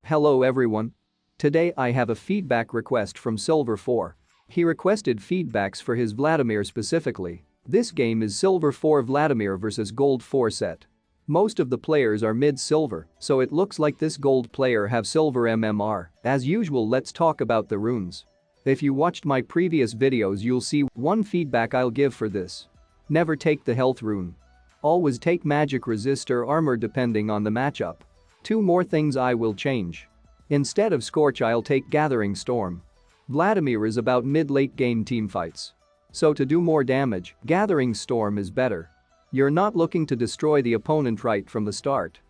Hello everyone. Today I have a feedback request from Silver 4. He requested feedbacks for his Vladimir specifically. This game is Silver 4 Vladimir vs Gold 4 set. Most of the players are mid-silver, so it looks like this gold player have silver MMR. As usual, let's talk about the runes. If you watched my previous videos, you'll see one feedback I'll give for this. Never take the health rune. Always take magic resist or armor depending on the matchup. Two more things I will change. Instead of Scorch, I'll take Gathering Storm. Vladimir is about mid-late game teamfights. So to do more damage, Gathering Storm is better. You're not looking to destroy the opponent right from the start.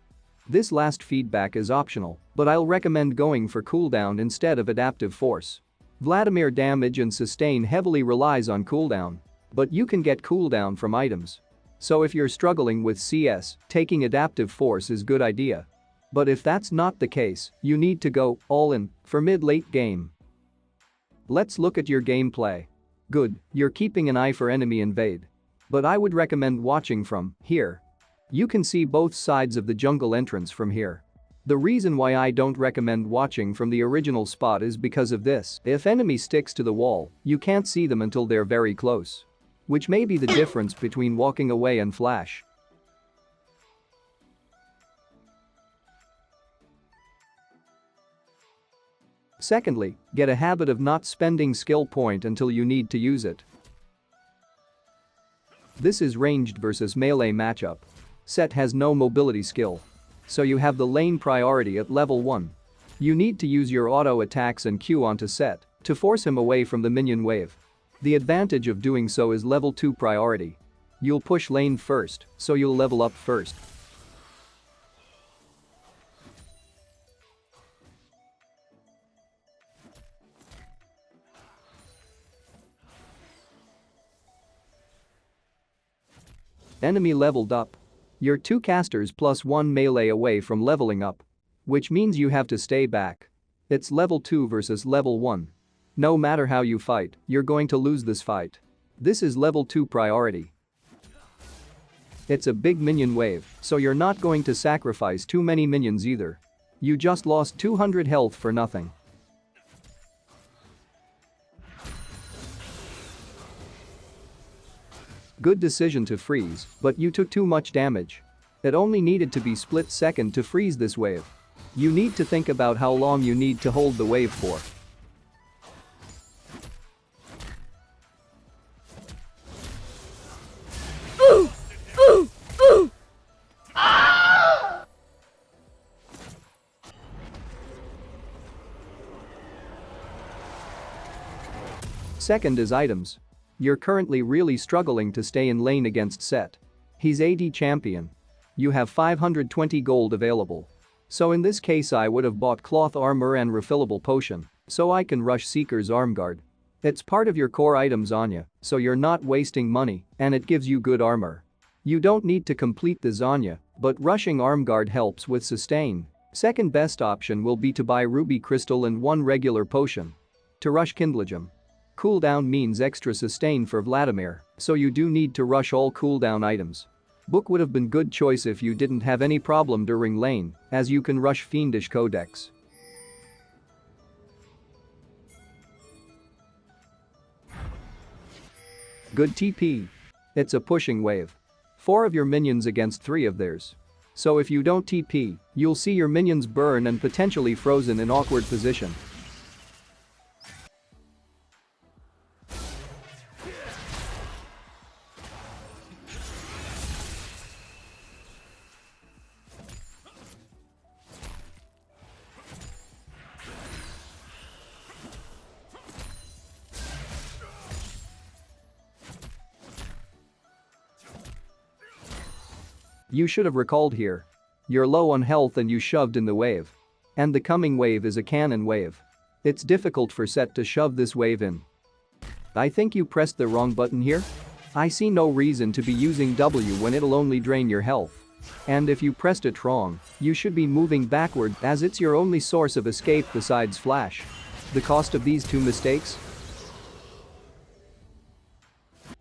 This last feedback is optional, but I'll recommend going for cooldown instead of adaptive force. Vladimir damage and sustain heavily relies on cooldown, but you can get cooldown from items. So if you're struggling with CS, taking adaptive force is good idea. But if that's not the case, you need to go all in for mid-late game. Let's look at your gameplay. Good, you're keeping an eye for enemy invade. But I would recommend watching from here. You can see both sides of the jungle entrance from here. The reason why I don't recommend watching from the original spot is because of this. If enemy sticks to the wall, you can't see them until they're very close. Which may be the difference between walking away and flash. Secondly, get a habit of not spending skill point until you need to use it. This is ranged versus melee matchup. Sett has no mobility skill. So you have the lane priority at level 1. You need to use your auto attacks and Q onto Sett to force him away from the minion wave. The advantage of doing so is level 2 priority. You'll push lane first, so you'll level up first. Enemy leveled up. You're 2 casters plus 1 melee away from leveling up. Which means you have to stay back. It's level 2 versus level 1. No matter how you fight, you're going to lose this fight. This is level 2 priority. It's a big minion wave, so you're not going to sacrifice too many minions either. You just lost 200 health for nothing. Good decision to freeze, but you took too much damage. It only needed to be split second to freeze this wave. You need to think about how long you need to hold the wave for. Second is items. You're currently really struggling to stay in lane against Sett. He's AD champion. You have 520 gold available. So in this case I would have bought cloth armor and refillable potion, so I can rush Seeker's arm guard. It's part of your core items on you, so you're not wasting money, and it gives you good armor. You don't need to complete the Zanya, but rushing arm guard helps with sustain. Second best option will be to buy ruby crystal and 1 regular potion. To rush Kindlegem. Cooldown means extra sustain for Vladimir, so you do need to rush all cooldown items. Book would have been good choice if you didn't have any problem during lane, as you can rush Fiendish Codex. Good TP. It's a pushing wave. 4 of your minions against 3 of theirs. So if you don't TP, you'll see your minions burn and potentially frozen in awkward position. You should have recalled here. You're low on health and you shoved in the wave. And the coming wave is a cannon wave. It's difficult for Sett to shove this wave in. I think you pressed the wrong button here. I see no reason to be using W when it'll only drain your health. And if you pressed it wrong, you should be moving backward as it's your only source of escape besides flash. The cost of these 2 mistakes?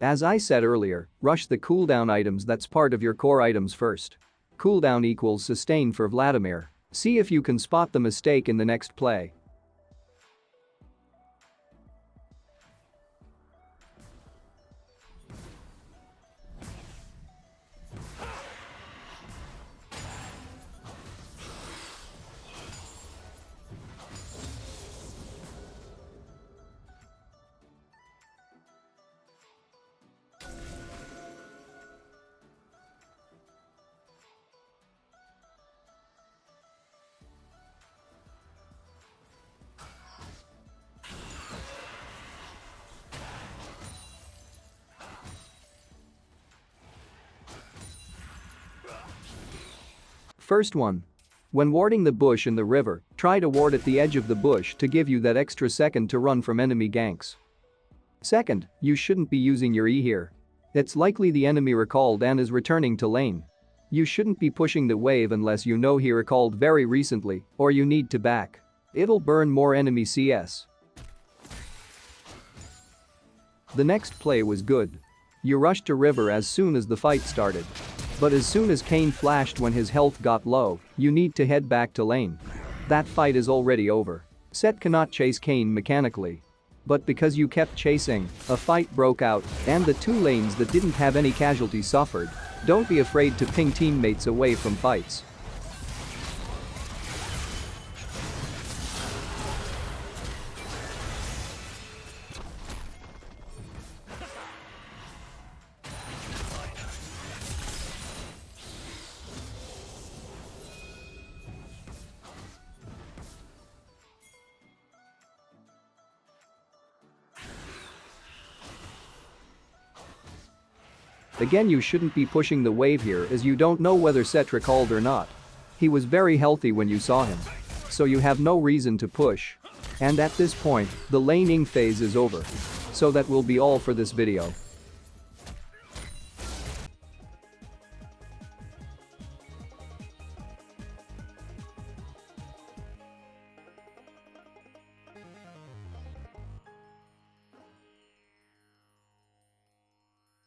As I said earlier, rush the cooldown items that's part of your core items first. Cooldown equals sustain for Vladimir. See if you can spot the mistake in the next play. First one. When warding the bush in the river, try to ward at the edge of the bush to give you that extra second to run from enemy ganks. Second, you shouldn't be using your E here. It's likely the enemy recalled and is returning to lane. You shouldn't be pushing the wave unless you know he recalled very recently or you need to back. It'll burn more enemy CS. The next play was good. You rushed to river as soon as the fight started. But as soon as Kane flashed when his health got low, you need to head back to lane. That fight is already over. Sett cannot chase Kane mechanically. But because you kept chasing, a fight broke out and the two lanes that didn't have any casualties suffered. Don't be afraid to ping teammates away from fights. Again, you shouldn't be pushing the wave here as you don't know whether Sett recalled or not. He was very healthy when you saw him. So you have no reason to push. And at this point, the laning phase is over. So that will be all for this video.